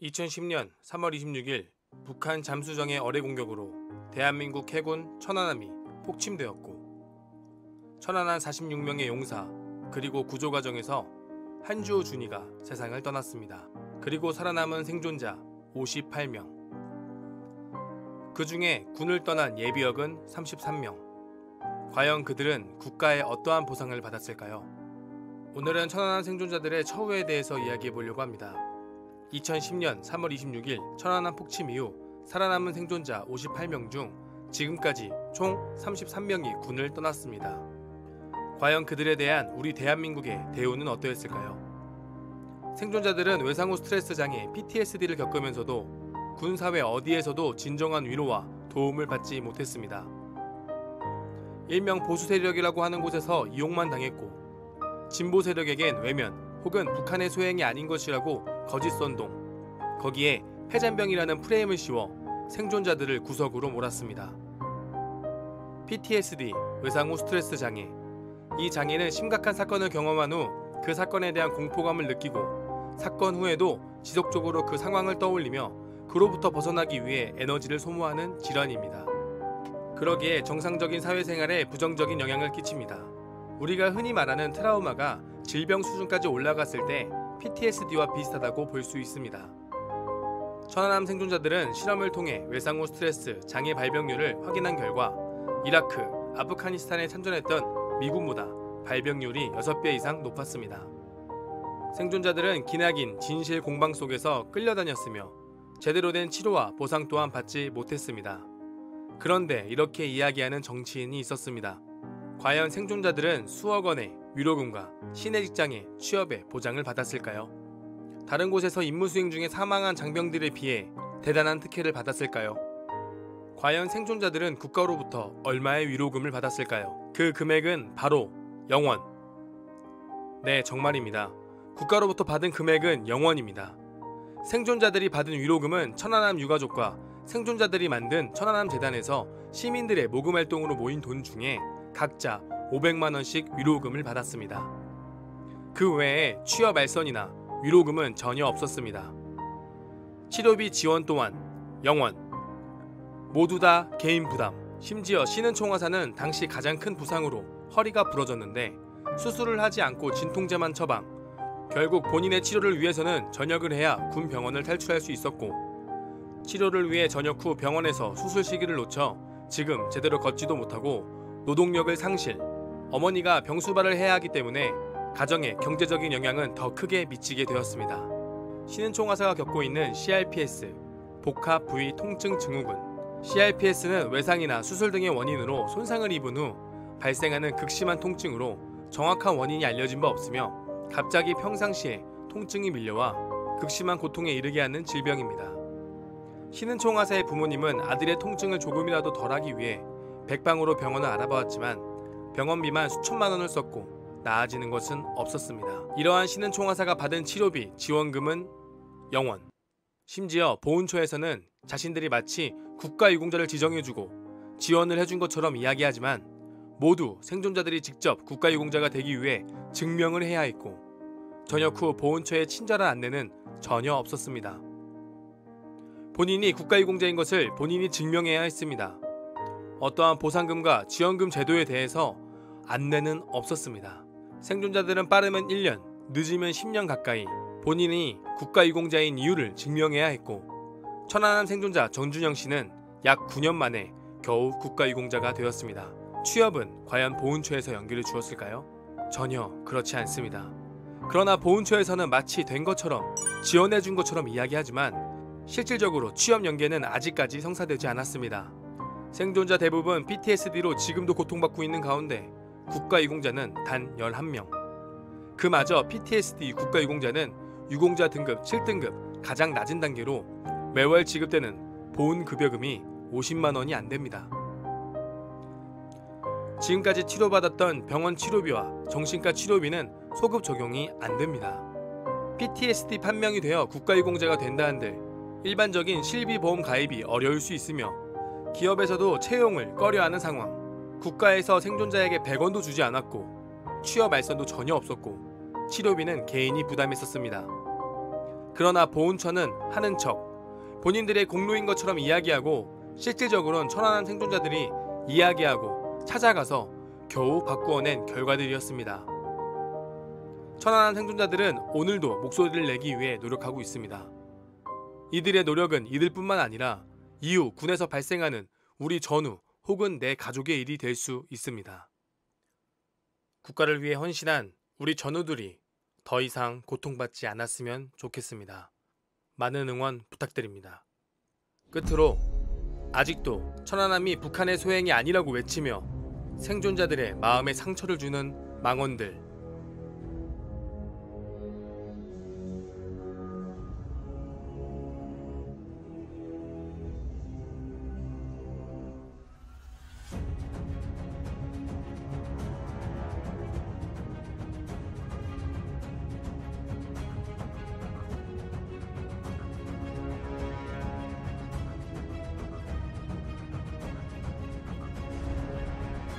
2010년 3월 26일 북한 잠수정의 어뢰 공격으로 대한민국 해군 천안함이 폭침되었고 천안함 46명의 용사 그리고 구조 과정에서 한주호 준이가 세상을 떠났습니다. 그리고 살아남은 생존자 58명. 그 중에 군을 떠난 예비역은 33명. 과연 그들은 국가의 어떠한 보상을 받았을까요? 오늘은 천안함 생존자들의 처우에 대해서 이야기해 보려고 합니다. 2010년 3월 26일 천안함 폭침 이후 살아남은 생존자 58명 중 지금까지 총 33명이 군을 떠났습니다. 과연 그들에 대한 우리 대한민국의 대우는 어떠했을까요? 생존자들은 외상 후 스트레스 장애 PTSD를 겪으면서도 군 사회 어디에서도 진정한 위로와 도움을 받지 못했습니다. 일명 보수 세력이라고 하는 곳에서 이용만 당했고 진보 세력에겐 외면 혹은 북한의 소행이 아닌 것이라고 거짓 선동, 거기에 폐잔병이라는 프레임을 씌워 생존자들을 구석으로 몰았습니다. PTSD, 외상 후 스트레스 장애. 이 장애는 심각한 사건을 경험한 후 그 사건에 대한 공포감을 느끼고 사건 후에도 지속적으로 그 상황을 떠올리며 그로부터 벗어나기 위해 에너지를 소모하는 질환입니다. 그러기에 정상적인 사회생활에 부정적인 영향을 끼칩니다. 우리가 흔히 말하는 트라우마가 질병 수준까지 올라갔을 때 PTSD와 비슷하다고 볼 수 있습니다. 천안함 생존자들은 실험을 통해 외상 후 스트레스 장애 발병률을 확인한 결과 이라크, 아프가니스탄에 참전했던 미군보다 발병률이 6배 이상 높았습니다. 생존자들은 기나긴 진실 공방 속에서 끌려다녔으며 제대로 된 치료와 보상 또한 받지 못했습니다. 그런데 이렇게 이야기하는 정치인이 있었습니다. 과연 생존자들은 수억 원의 위로금과 시내 직장의 취업의 보장을 받았을까요? 다른 곳에서 임무 수행 중에 사망한 장병들에 비해 대단한 특혜를 받았을까요? 과연 생존자들은 국가로부터 얼마의 위로금을 받았을까요? 그 금액은 바로 0원. 네, 정말입니다. 국가로부터 받은 금액은 0원입니다. 생존자들이 받은 위로금은 천안함 유가족과 생존자들이 만든 천안함 재단에서 시민들의 모금 활동으로 모인 돈 중에 각자 500만원씩 위로금을 받았습니다. 그 외에 취업 알선이나 위로금은 전혀 없었습니다. 치료비 지원 또한 0원. 모두 다 개인 부담. 심지어 쉬는 총화사는 당시 가장 큰 부상으로 허리가 부러졌는데 수술을 하지 않고 진통제만 처방. 결국 본인의 치료를 위해서는 전역을 해야 군 병원을 탈출할 수 있었고 치료를 위해 전역 후 병원에서 수술 시기를 놓쳐 지금 제대로 걷지도 못하고 노동력을 상실, 어머니가 병수발을 해야 하기 때문에 가정에 경제적인 영향은 더 크게 미치게 되었습니다. 쉬는 총화사가 겪고 있는 CRPS, 복합 부위 통증 증후군. CRPS는 외상이나 수술 등의 원인으로 손상을 입은 후 발생하는 극심한 통증으로 정확한 원인이 알려진 바 없으며 갑자기 평상시에 통증이 밀려와 극심한 고통에 이르게 하는 질병입니다. 쉬는 총화사의 부모님은 아들의 통증을 조금이라도 덜하기 위해 백방으로 병원을 알아보았지만 병원비만 수천만 원을 썼고 나아지는 것은 없었습니다. 이러한 쉬는 총화사가 받은 치료비 지원금은 0원. 심지어 보훈처에서는 자신들이 마치 국가유공자를 지정해주고 지원을 해준 것처럼 이야기하지만 모두 생존자들이 직접 국가유공자가 되기 위해 증명을 해야 했고 전역 후 보훈처의 친절한 안내는 전혀 없었습니다. 본인이 국가유공자인 것을 본인이 증명해야 했습니다. 어떠한 보상금과 지원금 제도에 대해서 안내는 없었습니다. 생존자들은 빠르면 1년, 늦으면 10년 가까이 본인이 국가유공자인 이유를 증명해야 했고 천안함 생존자 정준영 씨는 약 9년 만에 겨우 국가유공자가 되었습니다. 취업은 과연 보훈처에서 연기를 주었을까요? 전혀 그렇지 않습니다. 그러나 보훈처에서는 마치 된 것처럼 지원해준 것처럼 이야기하지만 실질적으로 취업 연계는 아직까지 성사되지 않았습니다. 생존자 대부분 PTSD로 지금도 고통받고 있는 가운데 국가유공자는 단 11명. 그마저 PTSD 국가유공자는 유공자 등급 7등급 가장 낮은 단계로 매월 지급되는 보훈급여금이 50만 원이 안 됩니다. 지금까지 치료받았던 병원 치료비와 정신과 치료비는 소급 적용이 안 됩니다. PTSD 판명이 되어 국가유공자가 된다 한들 일반적인 실비보험 가입이 어려울 수 있으며 기업에서도 채용을 꺼려하는 상황. 국가에서 생존자에게 100원도 주지 않았고 취업 알선도 전혀 없었고 치료비는 개인이 부담했었습니다. 그러나 보훈처는 하는 척 본인들의 공로인 것처럼 이야기하고 실질적으로는 천안함 생존자들이 이야기하고 찾아가서 겨우 바꾸어낸 결과들이었습니다. 천안함 생존자들은 오늘도 목소리를 내기 위해 노력하고 있습니다. 이들의 노력은 이들뿐만 아니라 이후 군에서 발생하는 우리 전우 혹은 내 가족의 일이 될 수 있습니다. 국가를 위해 헌신한 우리 전우들이 더 이상 고통받지 않았으면 좋겠습니다. 많은 응원 부탁드립니다. 끝으로 아직도 천안함이 북한의 소행이 아니라고 외치며 생존자들의 마음에 상처를 주는 망언들